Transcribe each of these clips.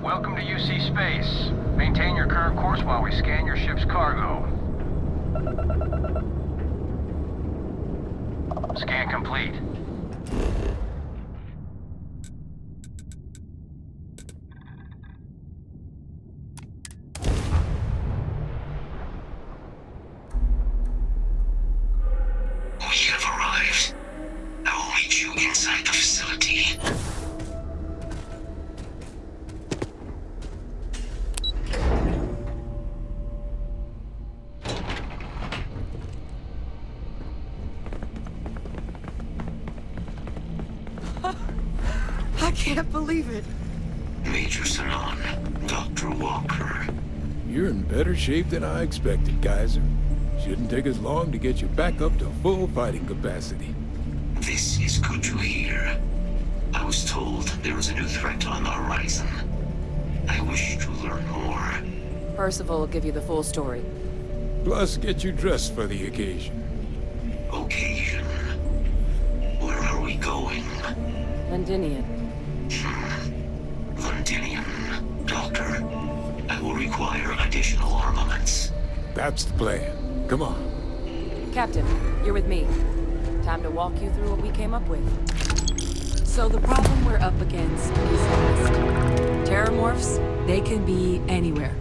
Welcome to UC Space. Maintain your current course while we scan your ship's cargo. Scan complete. We have arrived. I will meet you inside the facility. I can't believe it. Major Sanan, Dr. Walker. You're in better shape than I expected, Kaiser. Shouldn't take us long to get you back up to full fighting capacity. This is good to hear. I was told there was a new threat on the horizon. I wish to learn more. Percival will give you the full story. Plus, get you dressed for the occasion. Occasion. Where are we going? Londinian. Londinian. Doctor, I will require additional armaments. That's the plan. Come on. Captain, you're with me. Time to walk you through what we came up with. So the problem we're up against is vast. Terrormorphs, they can be anywhere.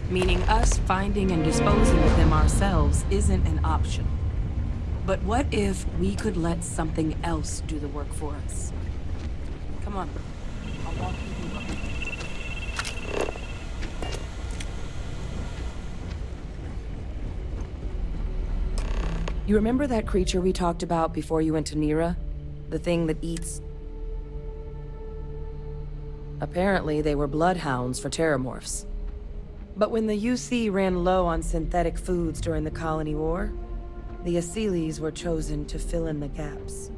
Meaning us finding and disposing of them ourselves isn't an option. But what if we could let something else do the work for us? Come on. I'll walk you through what we do. You remember that creature we talked about before you went to Nira? The thing that eats? Apparently, they were bloodhounds for terrormorphs. But when the UC ran low on synthetic foods during the Colony War, the Asylees were chosen to fill in the gaps.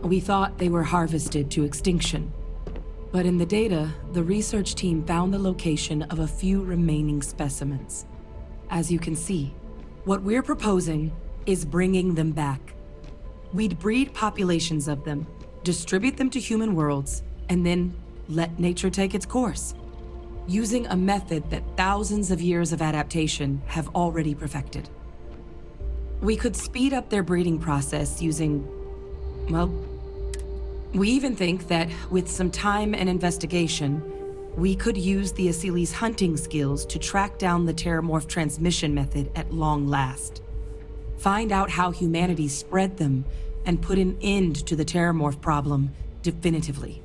We thought they were harvested to extinction. But in the data, the research team found the location of a few remaining specimens. As you can see, what we're proposing is bringing them back. We'd breed populations of them, distribute them to human worlds, and then let nature take its course, using a method that thousands of years of adaptation have already perfected. We could speed up their breeding process using, well, we even think that with some time and investigation, we could use the Asylees' hunting skills to track down the terrormorph transmission method at long last. Find out how humanity spread them and put an end to the terrormorph problem definitively.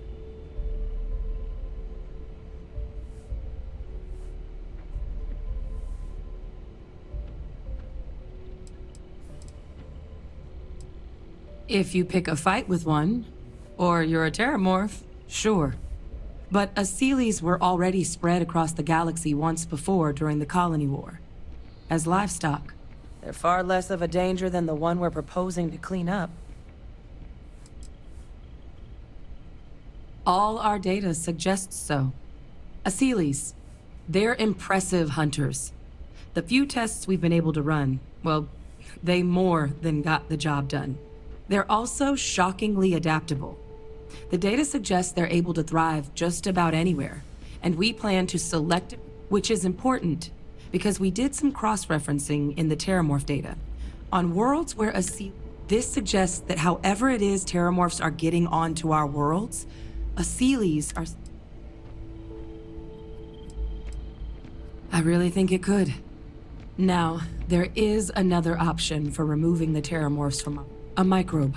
If you pick a fight with one, or you're a terrormorph, sure. But Asylees were already spread across the galaxy once before during the Colony War. As livestock, they're far less of a danger than the one we're proposing to clean up. All our data suggests so. Asylees, they're impressive hunters. The few tests we've been able to run, well, they more than got the job done. They're also shockingly adaptable. The data suggests they're able to thrive just about anywhere, and we plan to select, which is important, because we did some cross-referencing in the terrormorph data. On worlds where this suggests that however it is terrormorphs are getting onto our worlds, Asylees are... I really think it could. Now, there is another option for removing the terrormorphs from a microbe.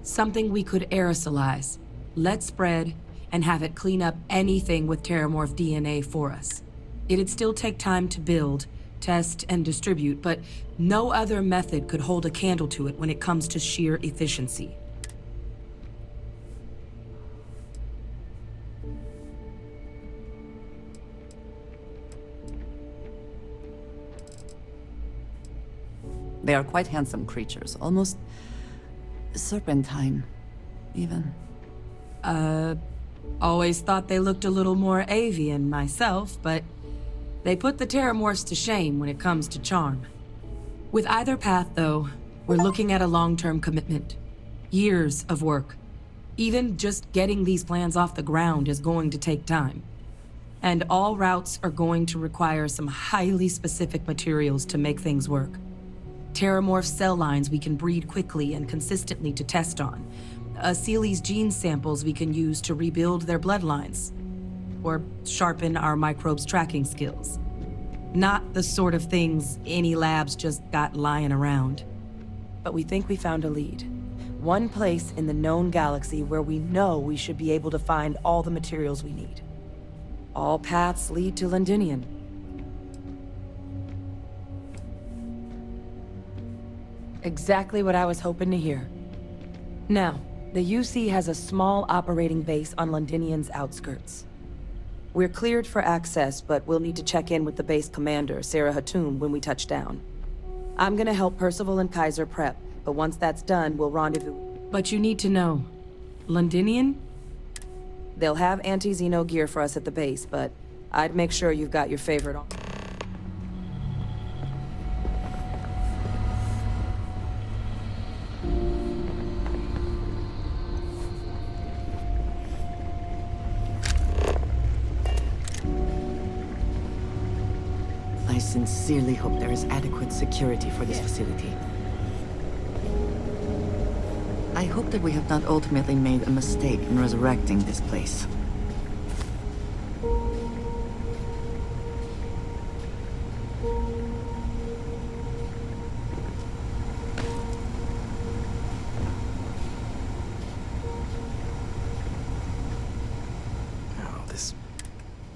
Something we could aerosolize, let spread, and have it clean up anything with terrormorph DNA for us. It'd still take time to build, test, and distribute, but no other method could hold a candle to it when it comes to sheer efficiency. They are quite handsome creatures, almost serpentine, even. Always thought they looked a little more avian myself, but they put the terrormorphs to shame when it comes to charm. With either path, though, we're looking at a long-term commitment. Years of work. Even just getting these plans off the ground is going to take time. And all routes are going to require some highly specific materials to make things work. Terrormorph cell lines we can breed quickly and consistently to test on. Sealy's gene samples we can use to rebuild their bloodlines. Or sharpen our microbes' tracking skills. Not the sort of things any labs just got lying around. But we think we found a lead. One place in the known galaxy where we know we should be able to find all the materials we need. All paths lead to Londinian. Exactly what I was hoping to hear. Now, the UC has a small operating base on Londinian's outskirts. We're cleared for access, but we'll need to check in with the base commander, Sarah Hatum, when we touch down. I'm gonna help Percival and Kaiser prep, but once that's done, we'll rendezvous. But you need to know, Londinian? They'll have anti-Xeno gear for us at the base, but I'd make sure you've got your favorite on. I sincerely hope there is adequate security for this facility. I hope that we have not ultimately made a mistake in resurrecting this place.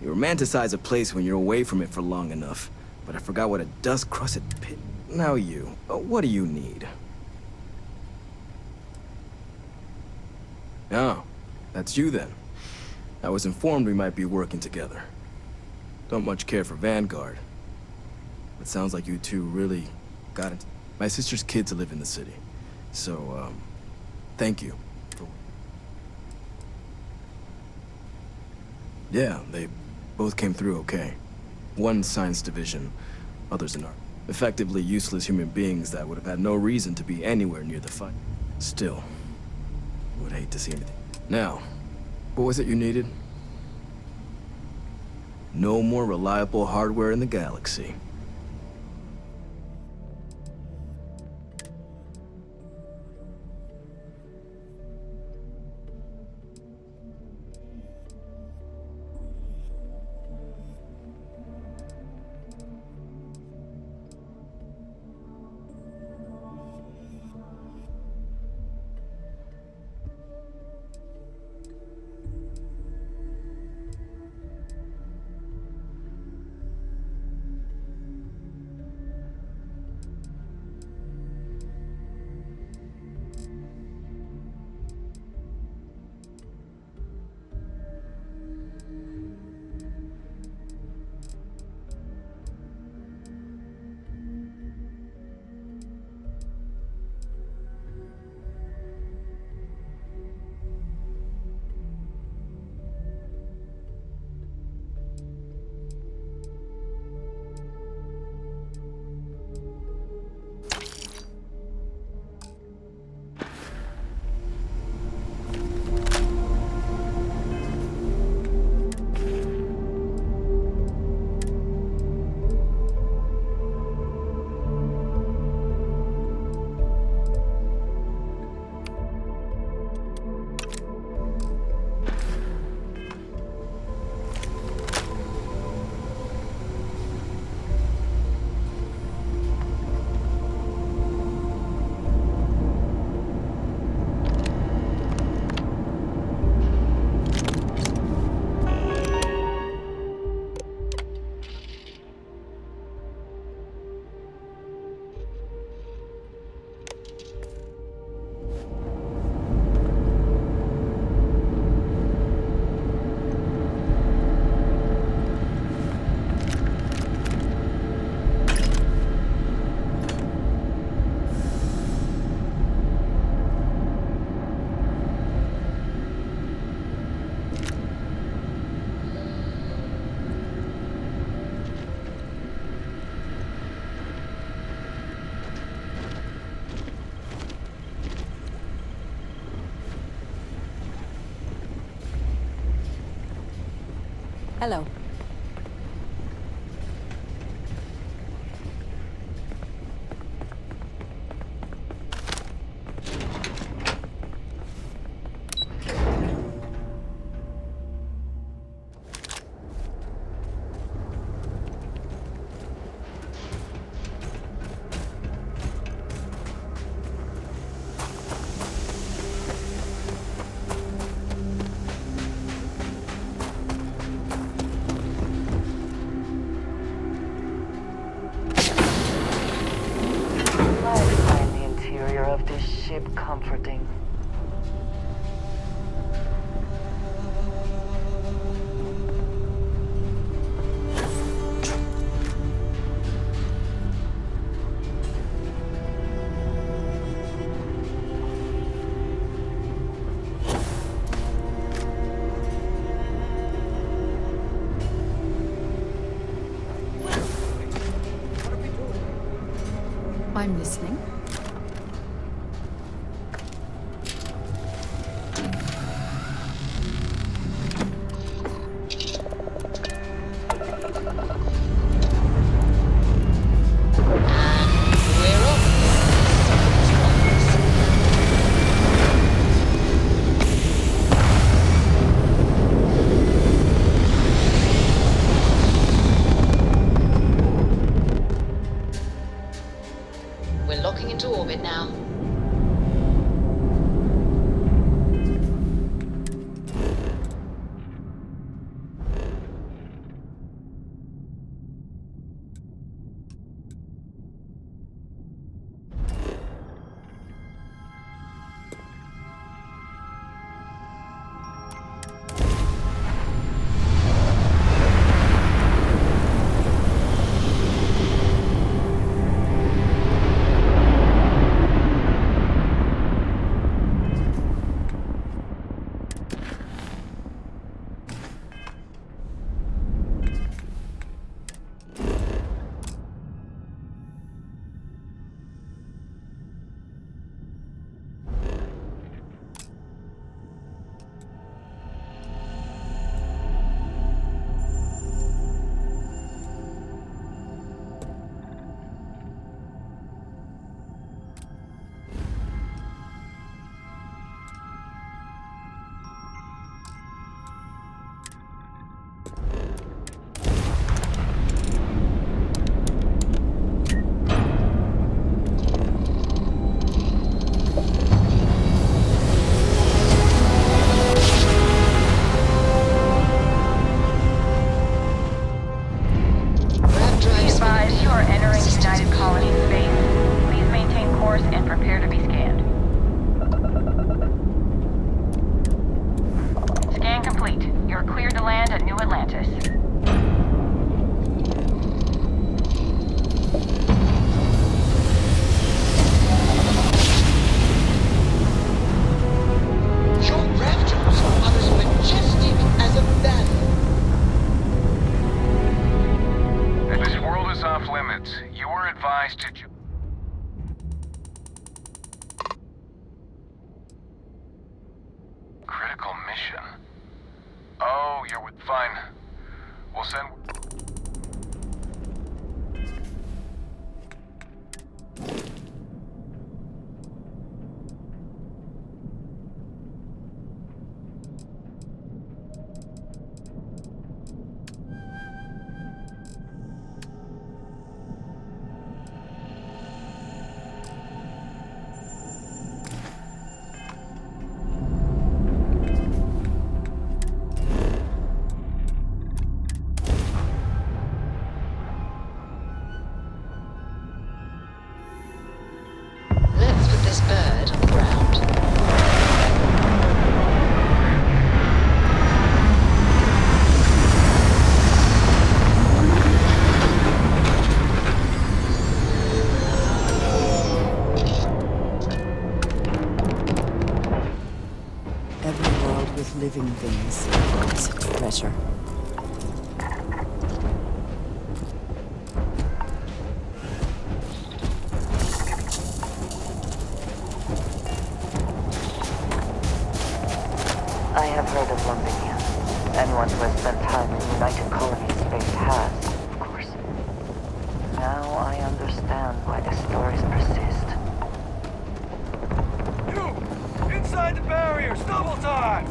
You romanticize a place when you're away from it for long enough. But I forgot what a dust-crusted pit... Now you. What do you need? Oh, that's you then. I was informed we might be working together. Don't much care for Vanguard. It sounds like you two really got it. My sister's kids live in the city. So, thank you. Yeah, they both came through okay. One science division, others in art. Effectively useless human beings that would have had no reason to be anywhere near the fight. Still, would hate to see anything. Now, what was it you needed? No more reliable hardware in the galaxy. Hello. ship comforting. I'm listening. We're locking into orbit now. Critical mission? Oh, you're with... Fine. We'll send... Living things. It's a treasure. I have heard of Lumping. Anyone who has spent time in United Colony space has, of course. Now I understand why the stories persist. You! Inside the barriers! Double time!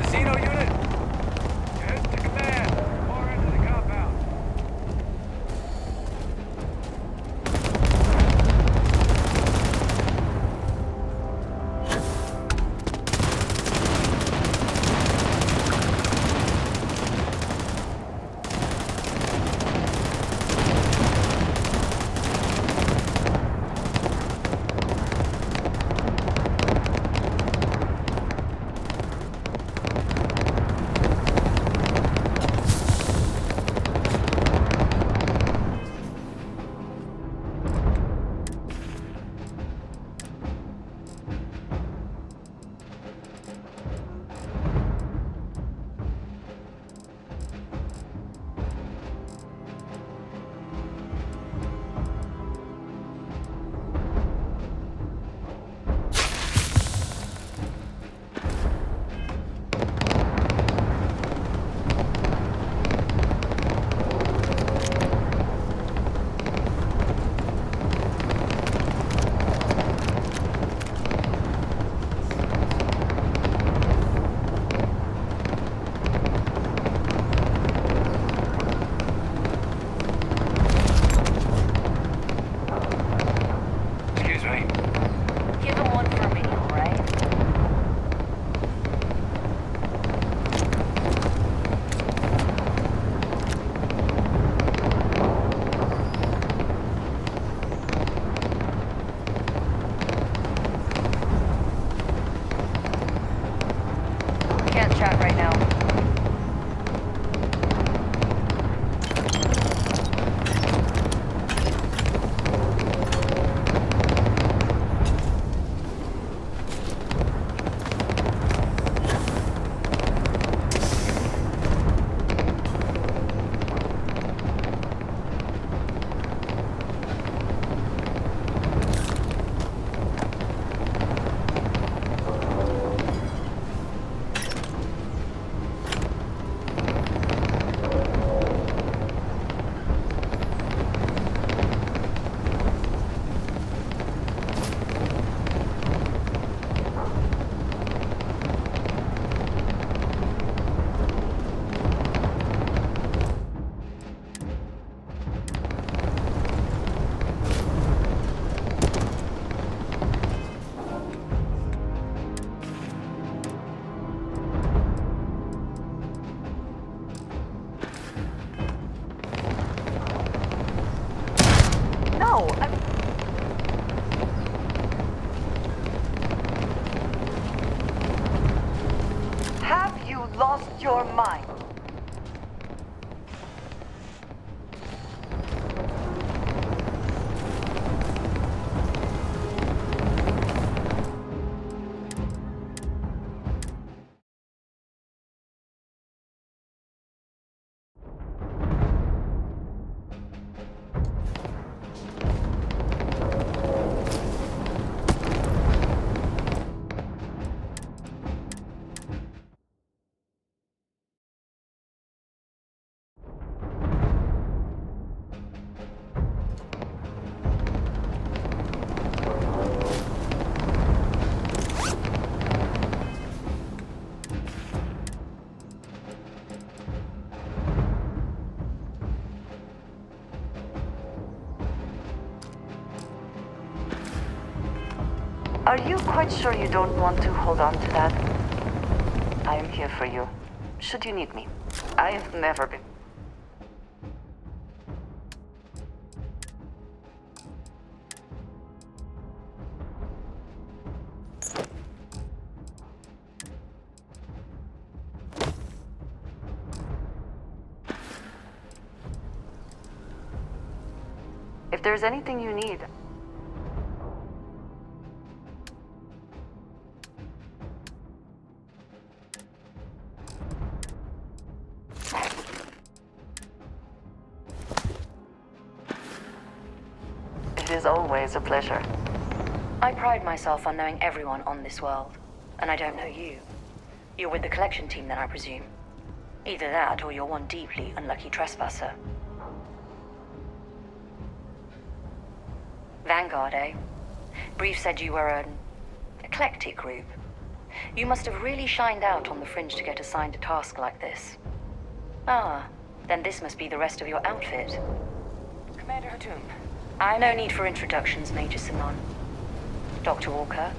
Casino unit? Head to command. Far end of the compound. chat right now. No, Have you lost your mind? Are you quite sure you don't want to hold on to that? I am here for you, should you need me. I have never been... If there's anything you need, it is always a pleasure. I pride myself on knowing everyone on this world, and I don't know you. You're with the collection team then, I presume. Either that, or you're one deeply unlucky trespasser. Vanguard, eh? Brief said you were an eclectic group. You must have really shined out on the fringe to get assigned a task like this. Ah, then this must be the rest of your outfit. Commander Hatum. No need for introductions, Major Sinon. Dr. Walker,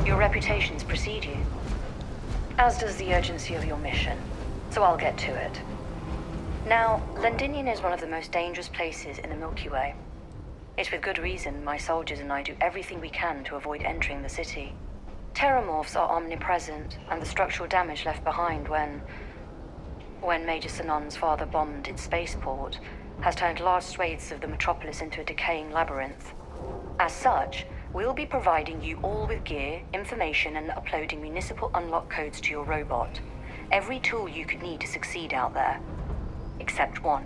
your reputations precede you, as does the urgency of your mission, so I'll get to it. Now, Londinium is one of the most dangerous places in the Milky Way. It's with good reason my soldiers and I do everything we can to avoid entering the city. Terrormorphs are omnipresent, and the structural damage left behind when Major Sinon's father bombed its spaceport has turned large swathes of the metropolis into a decaying labyrinth. As such, we'll be providing you all with gear, information, and uploading municipal unlock codes to your robot. Every tool you could need to succeed out there. Except one.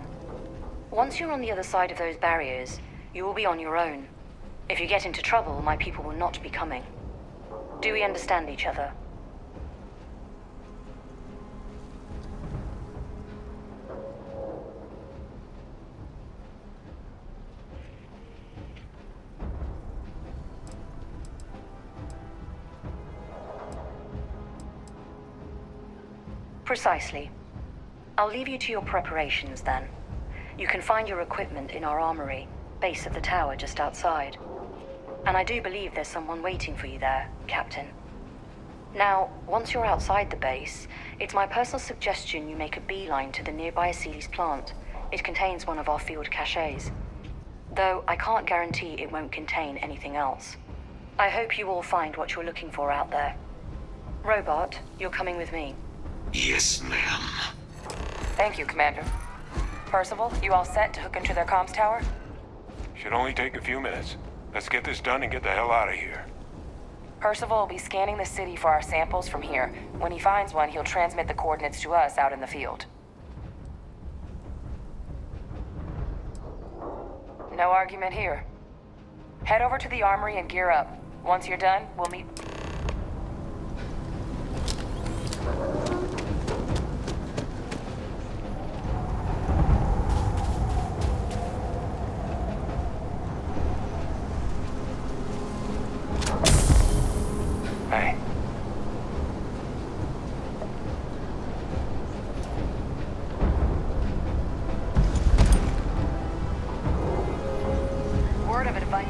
Once you're on the other side of those barriers, you will be on your own. If you get into trouble, my people will not be coming. Do we understand each other? Precisely. I'll leave you to your preparations then. You can find your equipment in our armory, base of the tower just outside. And I do believe there's someone waiting for you there, Captain. Now, once you're outside the base, it's my personal suggestion you make a beeline to the nearby Aceles plant. It contains one of our field caches. Though I can't guarantee it won't contain anything else. I hope you all find what you're looking for out there. Robot, you're coming with me. Yes, ma'am. Thank you, Commander. Percival, you all set to hook into their comms tower? Should only take a few minutes. Let's get this done and get the hell out of here. Percival will be scanning the city for our samples from here. When he finds one, he'll transmit the coordinates to us out in the field. No argument here. Head over to the armory and gear up. Once you're done, we'll meet... Hey. Word of it, if I...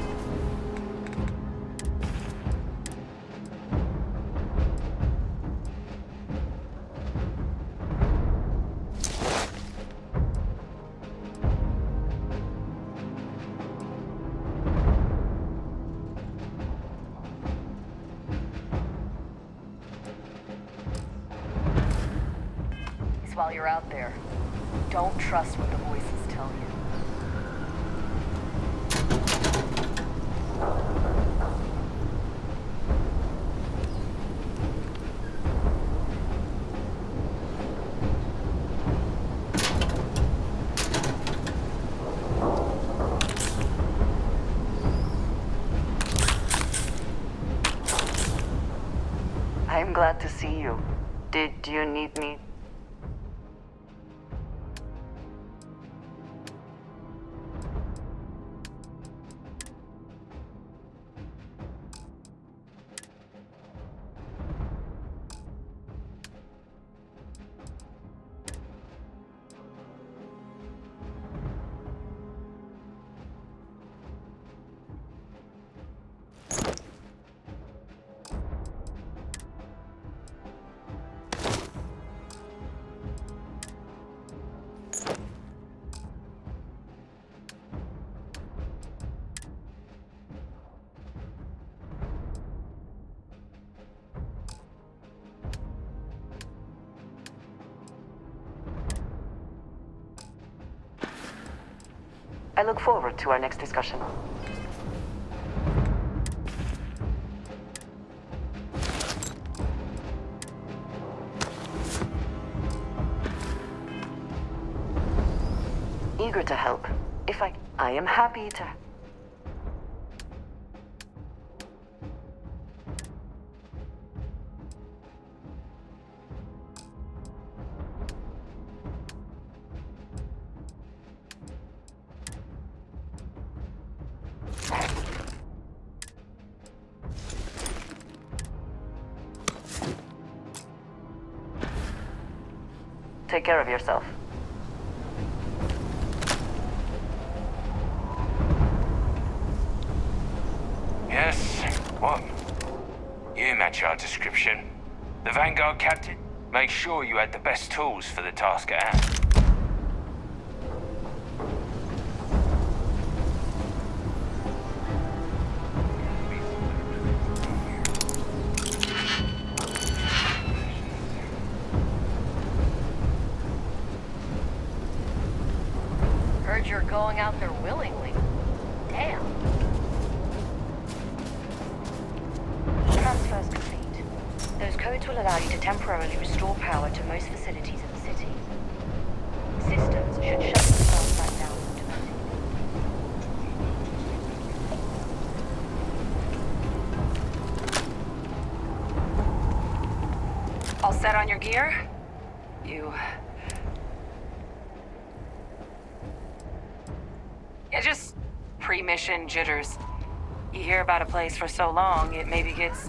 While you're out there, don't trust what the voices tell you. I'm glad to see you. Did you need me? I look forward to our next discussion. Eager to help. I am happy to... Take care of yourself. Yes? What? You match our description. The Vanguard captain? Make sure you had the best tools for the task at hand. Heard you're going out there willingly. Damn. Transfers complete. Those codes will allow you to temporarily restore power to most facilities in the city. Systems should shut themselves back down automatically. All set on your gear? Yeah, just pre-mission jitters. You hear about a place for so long, it maybe gets...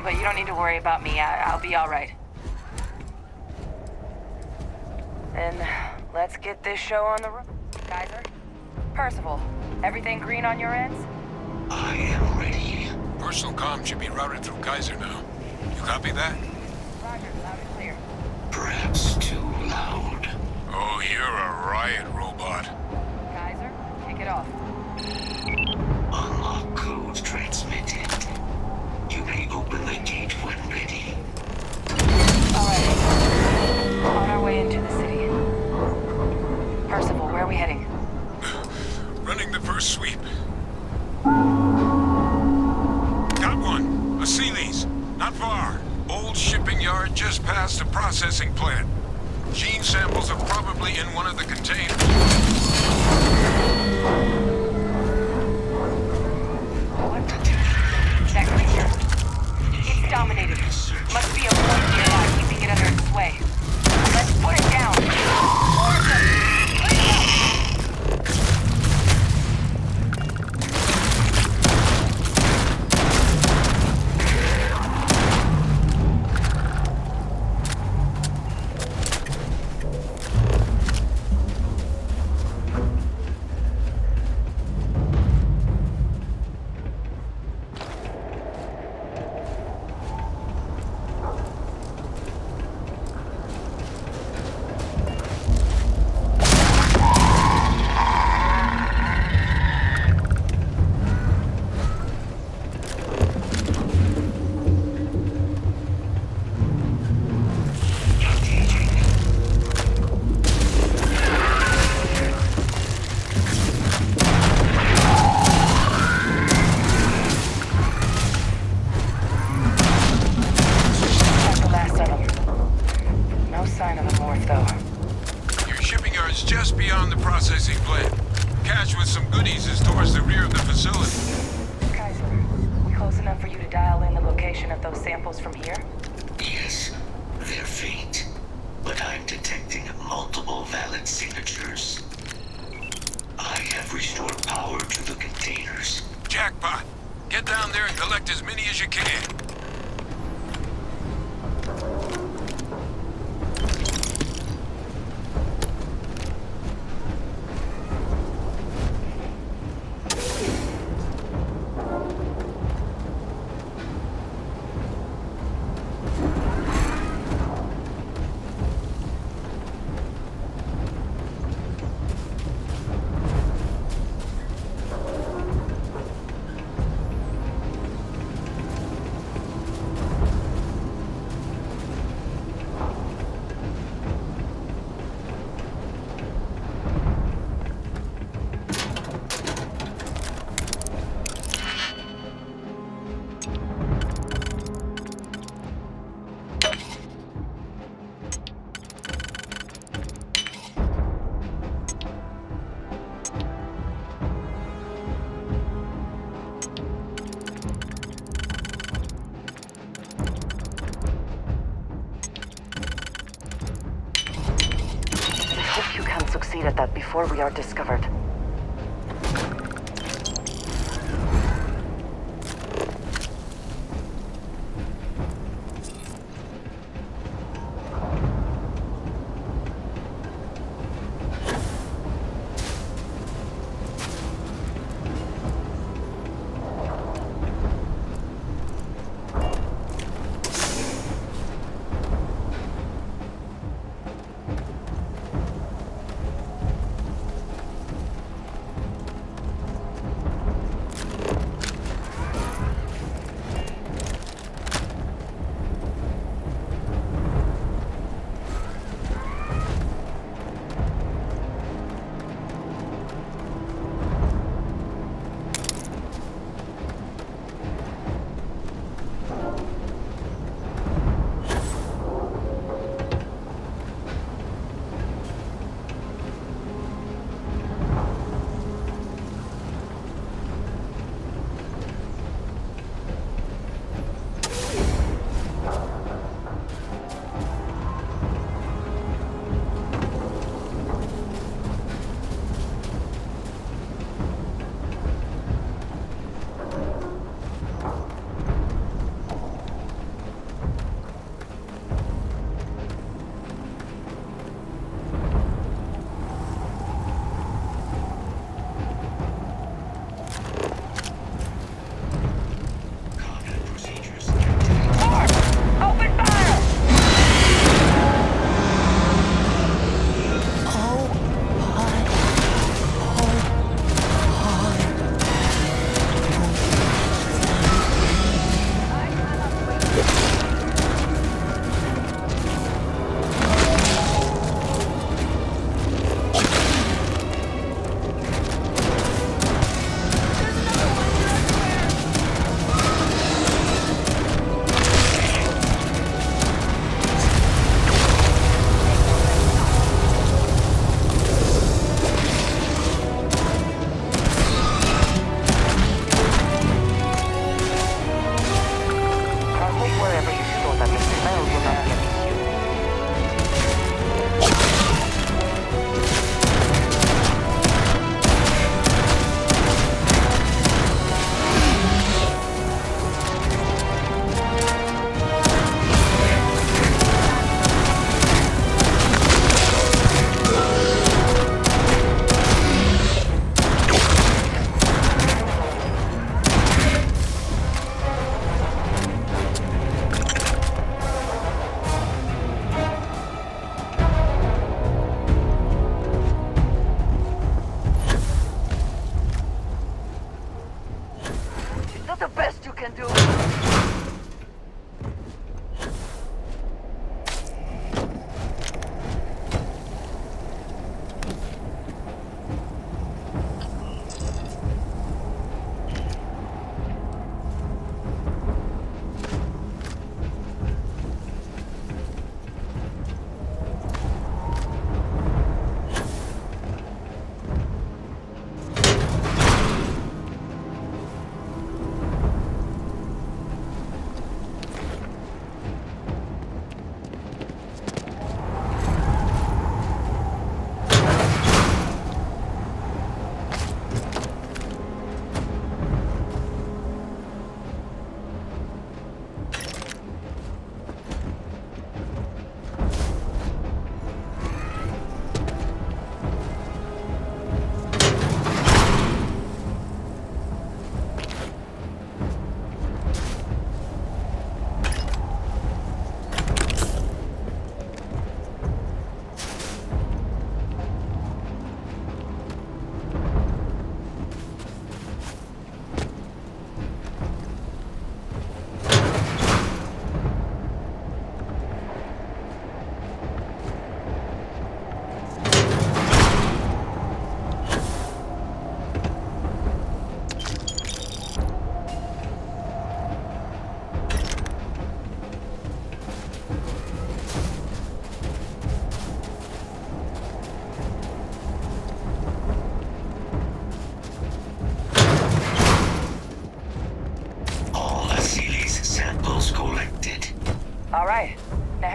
But you don't need to worry about me. I'll be all right. Then let's get this show on the road. Kaiser? Percival, everything green on your ends? I am ready. Personal comm should be routed through Kaiser now. You copy that? Roger, loud and clear. Perhaps too loud. Oh, you're a riot robot. Kaiser, kick it off. Unlock code transmitted. You may open the gate when ready. All right. just past the processing plant. Gene samples are probably in one of the containers. What? That creature. It's dominated. Must be a force nearby, keeping it under its sway. Let's put it down. Force it! Bring it up! Just beyond the processing plant. Cache with some goodies is towards the rear of the facility. Kaiser, we close enough for you to dial in the location of those samples from here? Yes, they're faint, but I'm detecting multiple valid signatures. I have restored power to the containers. Jackpot! Get down there and collect as many as you can. Succeed at that before we are discovered.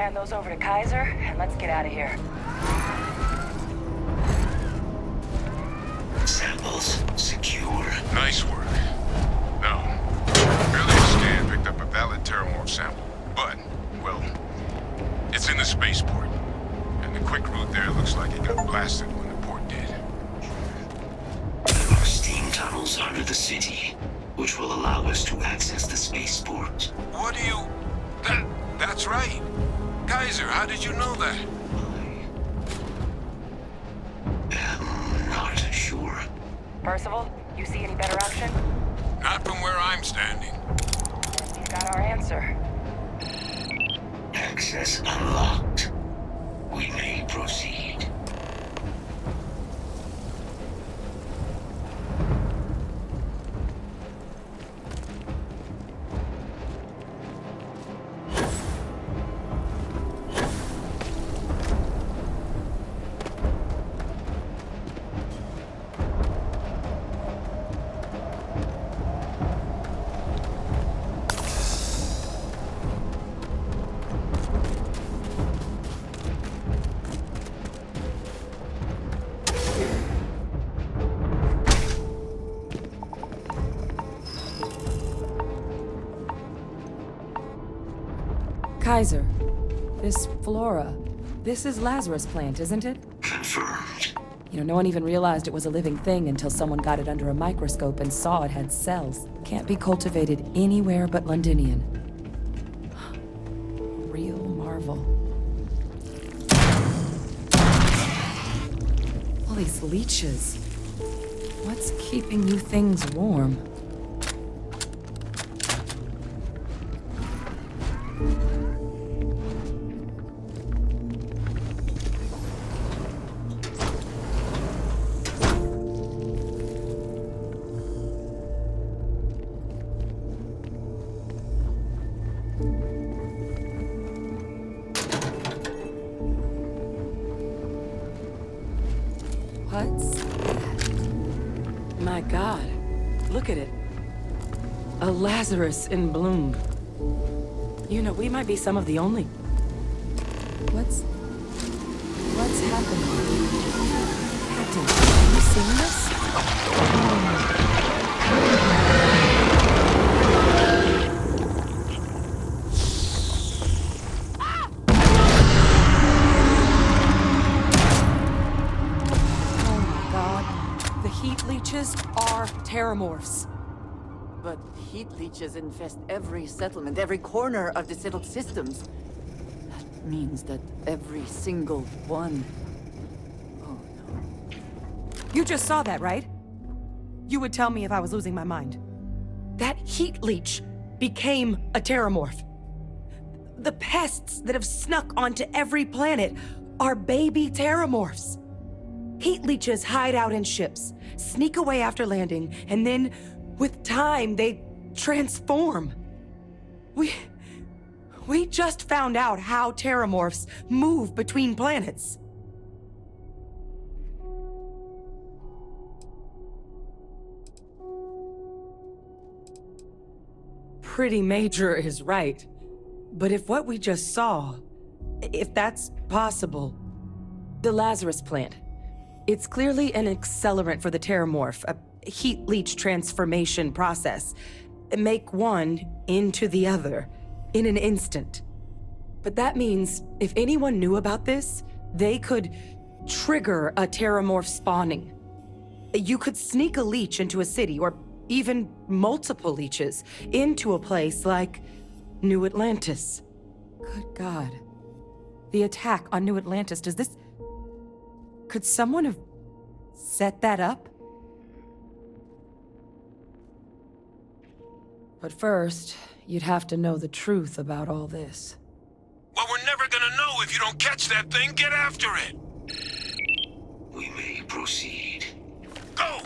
Hand those over to Kaiser, and let's get out of here. Samples secure. Nice work. No. Earlier scan picked up a valid terrormorph sample, but, well, it's in the spaceport. And the quick route there looks like it got blasted when the port did. There are steam tunnels under the city, which will allow us to access the spaceport. What do you... That's right. Kaiser, how did you know that? I am not sure. Percival, you see any better option? Not from where I'm standing. We've got our answer. Access unlocked. We may proceed. Kaiser, this flora, this is Lazarus plant, isn't it? Confirmed. You know, no one even realized it was a living thing until someone got it under a microscope and saw it had cells. Can't be cultivated anywhere but Londinian. Real marvel. All these leeches. What's keeping you things warm? What's that? My God, look at it. A Lazarus in bloom. You know, we might be some of the only... What's happening? Captain, have you seen this? Leeches are terrormorphs. But heat leeches infest every settlement, every corner of the settled systems. That means that every single one... Oh, no. You just saw that, right? You would tell me if I was losing my mind. That heat leech became a terrormorph. The pests that have snuck onto every planet are baby terrormorphs. Heat leeches hide out in ships, sneak away after landing, and then, with time, they transform. We just found out how terrormorphs move between planets. Pretty major is right. But if what we just saw, if that's possible, the Lazarus plant, it's clearly an accelerant for the terrormorph, a heat leech transformation process. Make one into the other in an instant. But that means if anyone knew about this, they could trigger a terrormorph spawning. You could sneak a leech into a city, or even multiple leeches, into a place like New Atlantis. Good God. The attack on New Atlantis, could someone have set that up? But first, you'd have to know the truth about all this. Well, we're never gonna know if you don't catch that thing. Get after it! We may proceed. Go!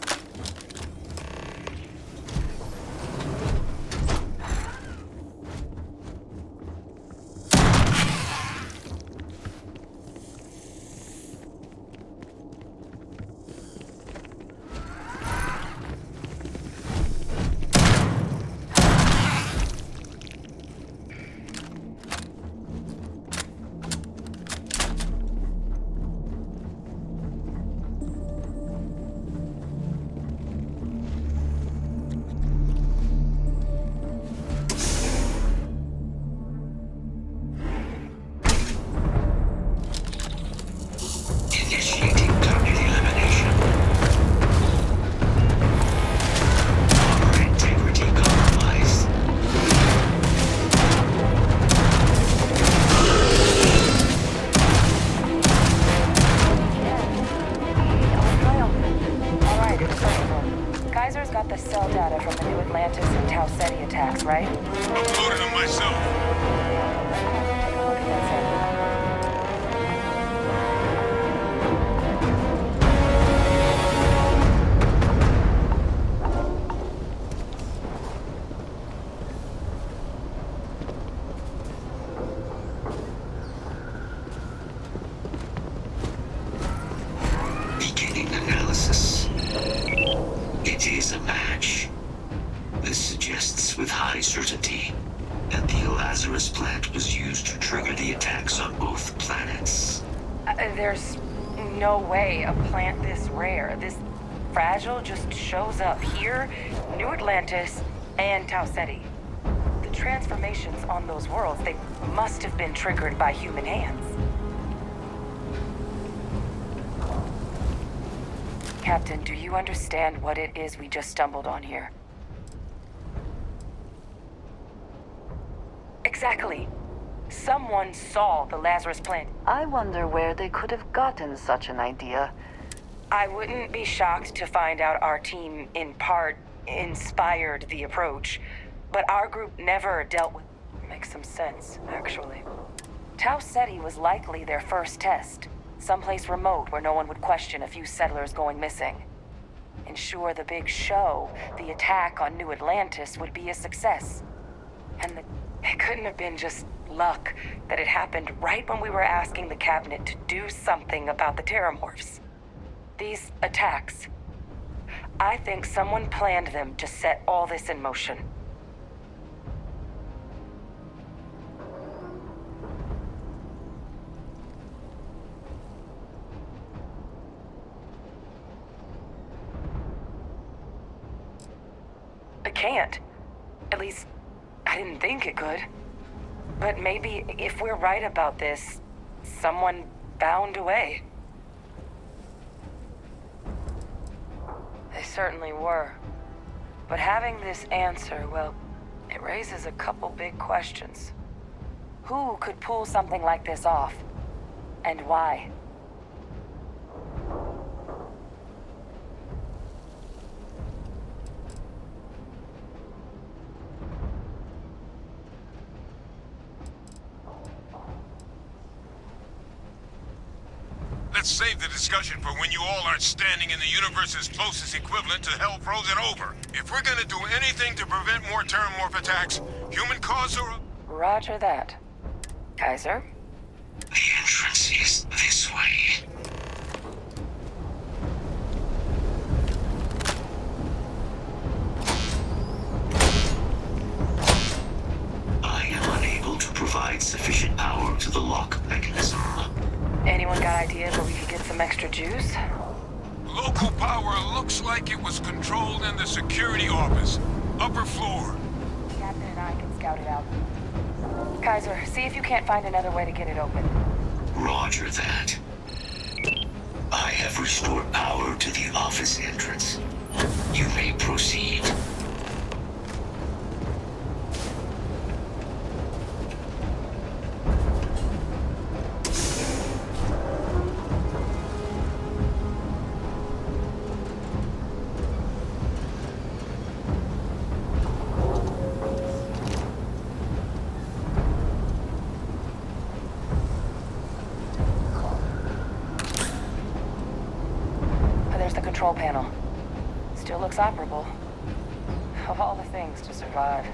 There's no way a plant this rare, this fragile, just shows up here, New Atlantis, and Tau Ceti. The transformations on those worlds, they must have been triggered by human hands. Captain, do you understand what it is we just stumbled on here? Exactly. Someone saw the Lazarus plant. I wonder where they could have gotten such an idea. I wouldn't be shocked to find out our team, in part, inspired the approach. But our group never dealt with... Makes some sense, actually. Tau Ceti was likely their first test. Someplace remote where no one would question a few settlers going missing. Ensure the big show, the attack on New Atlantis, would be a success. And it couldn't have been just luck that it happened right when we were asking the cabinet to do something about the terrormorphs. These attacks, I think someone planned them to set all this in motion. I can't. At least, I didn't think it could. But maybe if we're right about this, someone found a way. They certainly were. But having this answer, well, it raises a couple big questions. Who could pull something like this off? And why? Let's save the discussion for when you all aren't standing in the universe's closest equivalent to hell frozen over. If we're gonna do anything to prevent more terrormorph attacks, human cause or... Roger that. Kaiser? The entrance is this way. I am unable to provide sufficient power to the lock mechanism. Anyone got ideas where we could get some extra juice? Local power looks like it was controlled in the security office. Upper floor. Captain and I can scout it out. Kaiser, see if you can't find another way to get it open. Roger that. I have restored power to the office entrance. You may proceed. There's the control panel. Still looks operable. Of all the things to survive.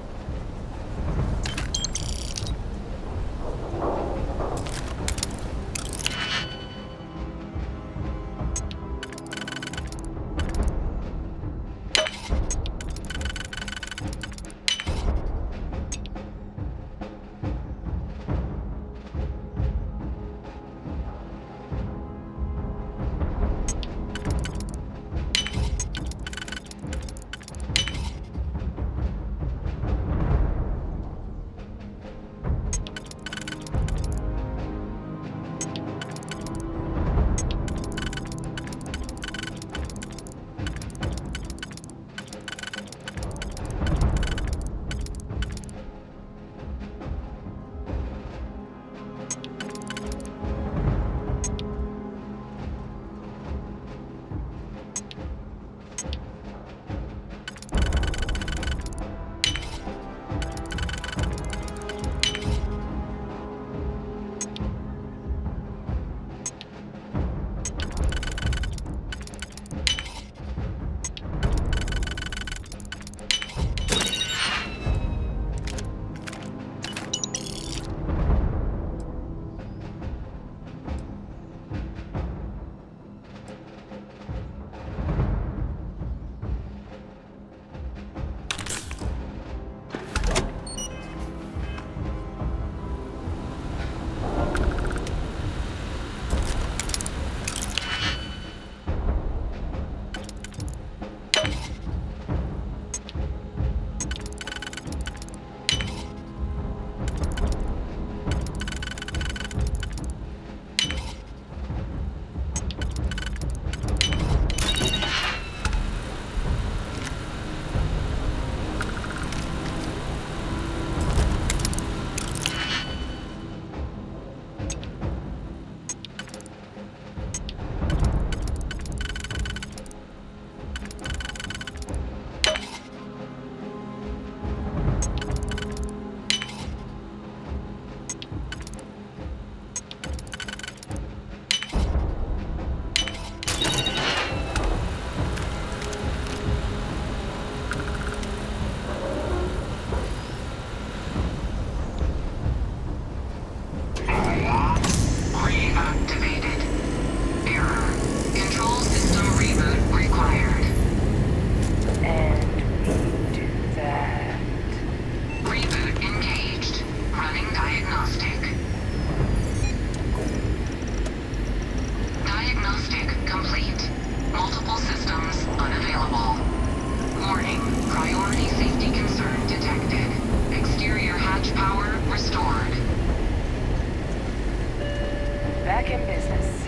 Back in business.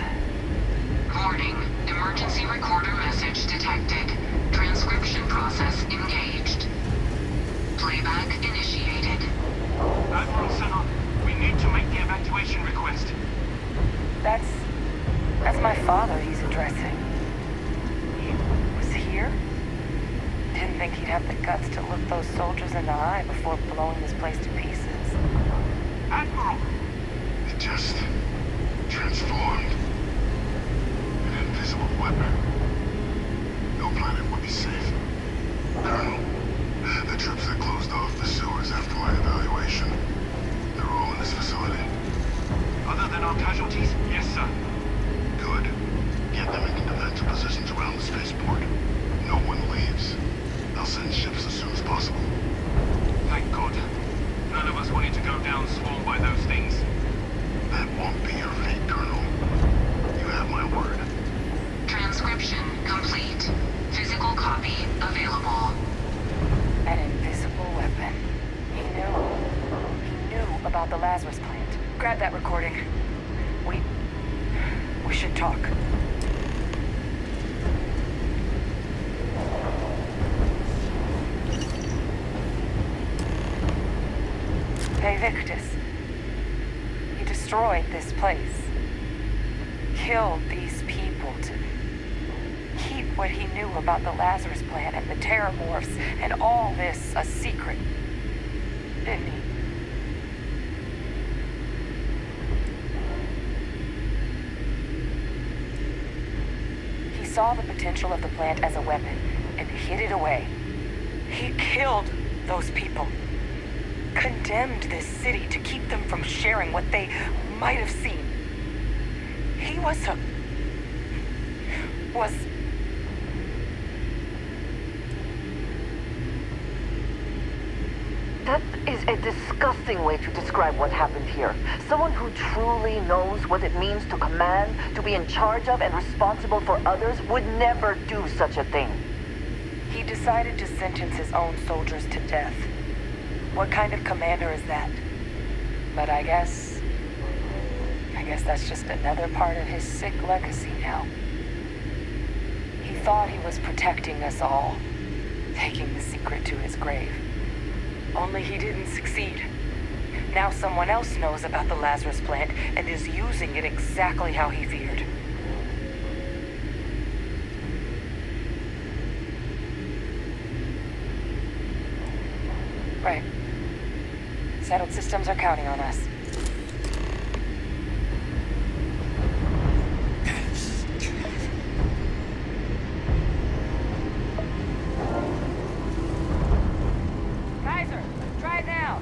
Warning. Emergency recorder message detected. Transcription process engaged. Playback initiated. Admiral Center, we need to make the evacuation request. That's my father he's addressing. He was here? Didn't think he'd have the guts to look those soldiers in the eye before blowing this place to pieces. Admiral! It just transformed. An invisible weapon. No planet would be safe. Colonel, the troops that closed off the sewers after my evaluation, they're all in this facility. Other than our casualties? Yes, sir. Good. Get them into defensive positions around the spaceport. No one leaves. I'll send ships as soon as possible. Thank God. None of us wanted to go down swarmed by those things. That won't be your fate, Colonel. You have my word. Transcription complete. Physical copy available. An invisible weapon. He knew about the Lazarus plant. Grab that recording. We should talk. Hey, Victus. He destroyed this place. Killed these people to keep what he knew about the Lazarus plant and the terrormorphs and all this a secret. Didn't he? He saw the potential of the plant as a weapon and hid it away. He killed those people. Condemned this city to keep them from sharing what they might have seen. He was That is a disgusting way to describe what happened here. Someone who truly knows what it means to command, to be in charge of and responsible for others would never do such a thing. He decided to sentence his own soldiers to death. What kind of commander is that? But I guess that's just another part of his sick legacy now. He thought he was protecting us all, taking the secret to his grave. Only he didn't succeed. Now someone else knows about the Lazarus plant and is using it exactly how he feared. Right. Settled systems are counting on us. Kaiser, try it now.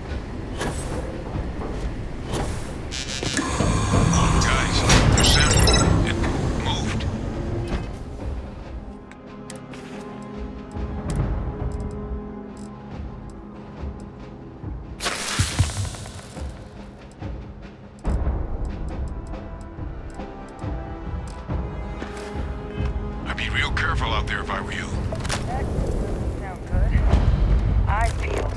Guys, your sample, it moved. I'd be real careful out there if I were you. That doesn't sound good. I failed.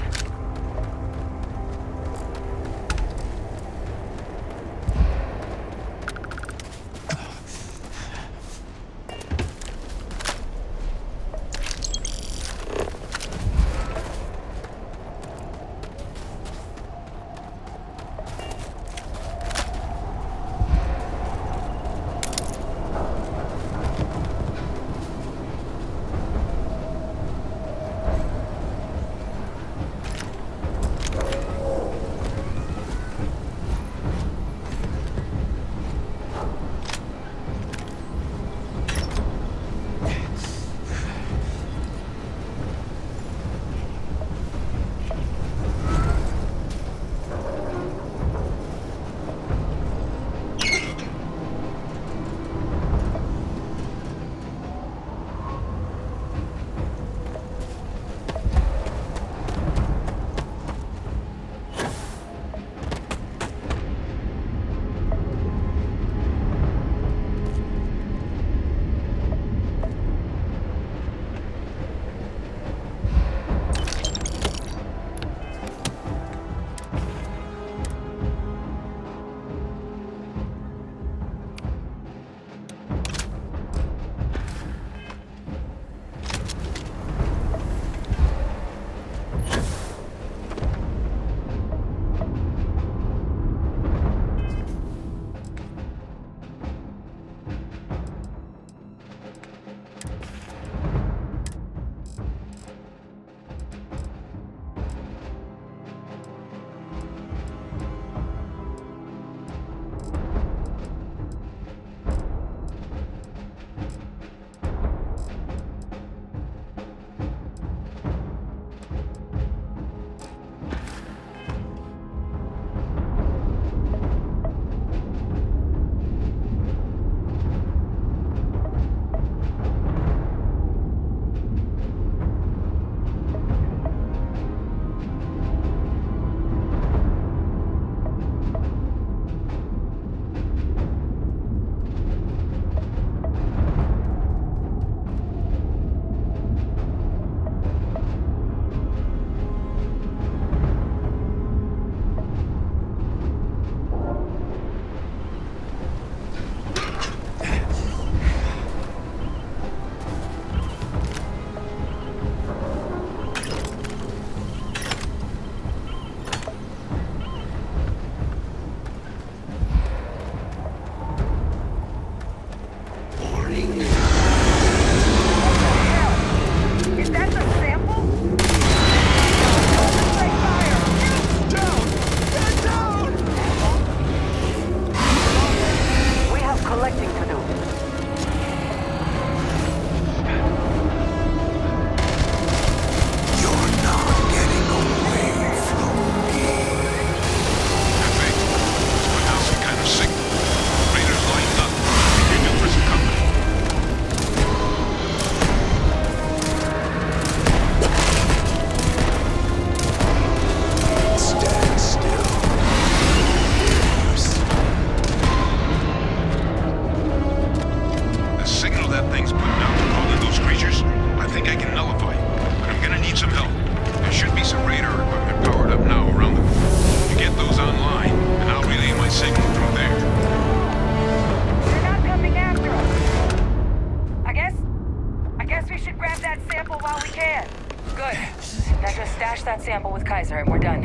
sample with Kaiser and we're done.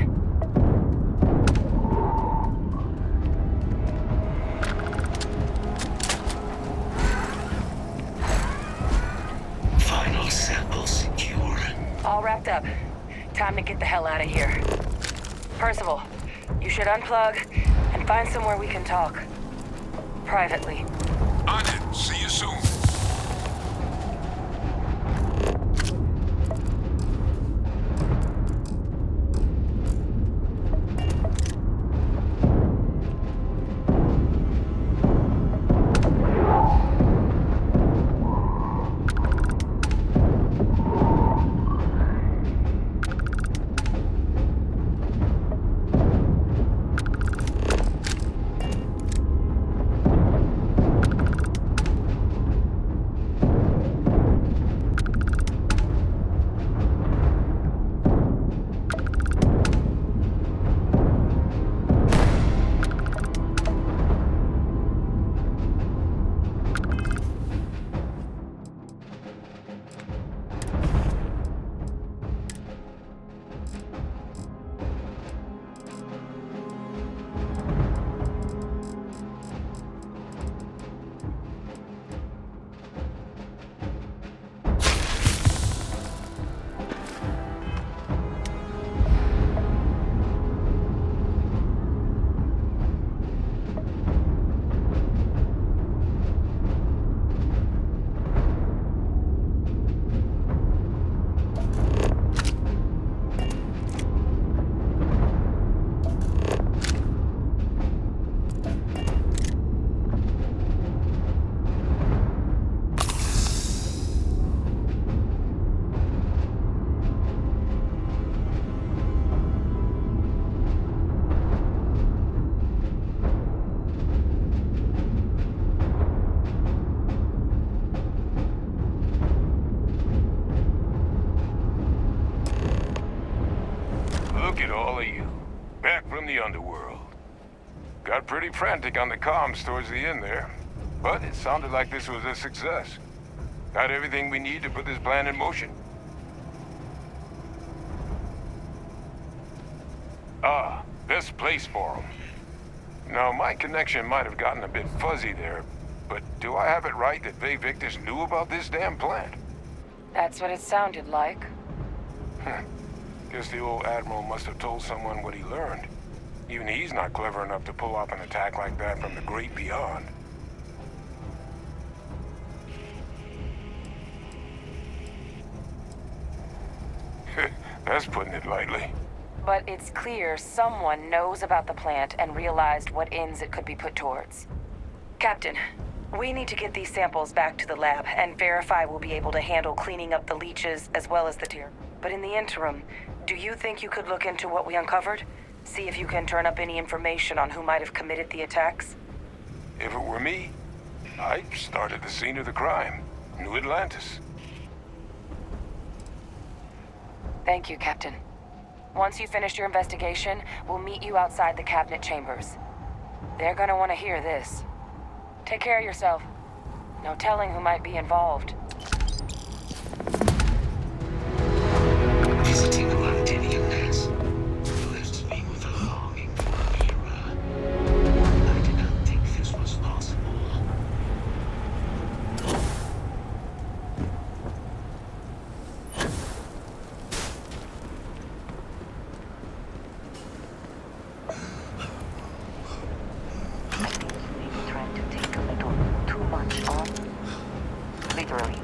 Final sample secure. All wrapped up. Time to get the hell out of here. Percival, you should unplug and find somewhere we can talk. Privately. On it. See you soon. Look at all of you. Back from the underworld. Got pretty frantic on the comms towards the end there. But it sounded like this was a success. Got everything we need to put this plan in motion. Ah, best place for them. Now, my connection might have gotten a bit fuzzy there, but do I have it right that Vay Victus knew about this damn plant? That's what it sounded like. Guess the old Admiral must have told someone what he learned. Even he's not clever enough to pull off an attack like that from the great beyond. That's putting it lightly. But it's clear someone knows about the plant and realized what ends it could be put towards. Captain, we need to get these samples back to the lab and verify we'll be able to handle cleaning up the leeches as well as the tear. But in the interim, do you think you could look into what we uncovered? See if you can turn up any information on who might have committed the attacks? If it were me, I'd start at the scene of the crime. New Atlantis. Thank you, Captain. Once you finish your investigation, we'll meet you outside the cabinet chambers. They're gonna want to hear this. Take care of yourself. No telling who might be involved. Visiting the Londinian nest left me with a longing for a mirror. I did not think this was possible. Trying to take a little too much on. Literally.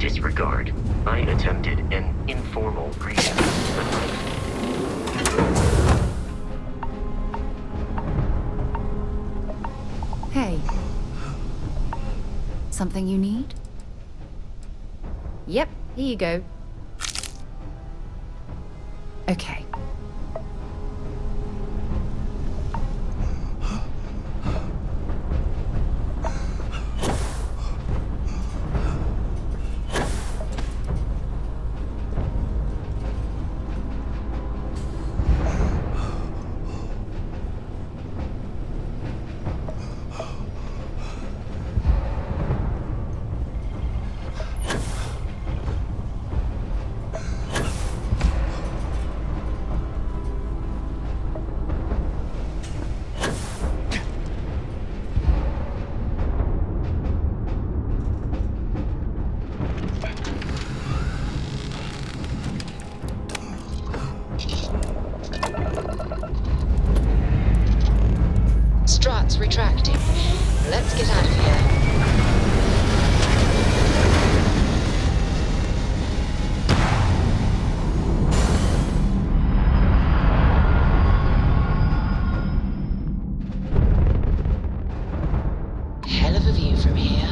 disregard. I attempted an informal greeting, but Hey. Something you need? Yep, here you go. Okay. Struts retracting. Let's get out of here. Hell of a view from here.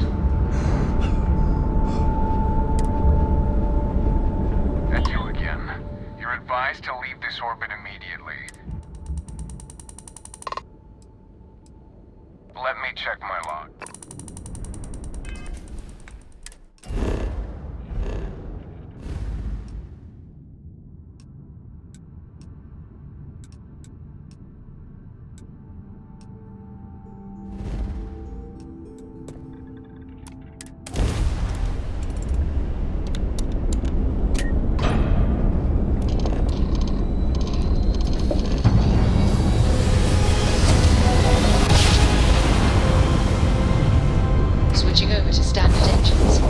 That's you again. You're advised to leave this orbit immediately. Let me check my log. Switching over to standard engines.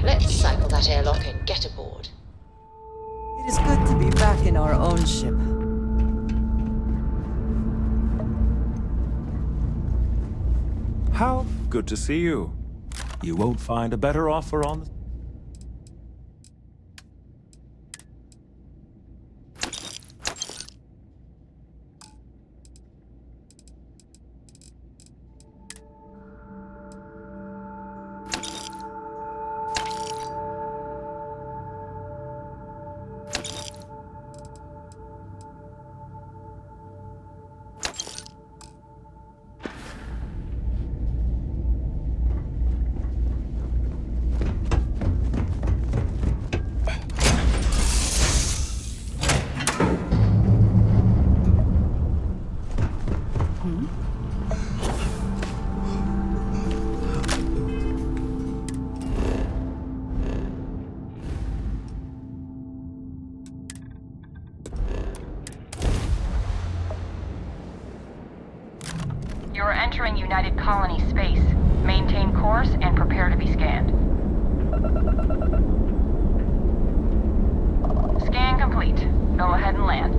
Let's cycle that airlock and get aboard. It is good to be back in our own ship. How good to see you. You won't find a better offer on the... You're entering United Colony space. Maintain course and prepare to be scanned. Scan complete. Go ahead and land.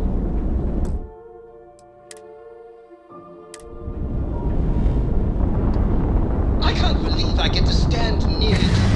I can't believe I get to stand near you.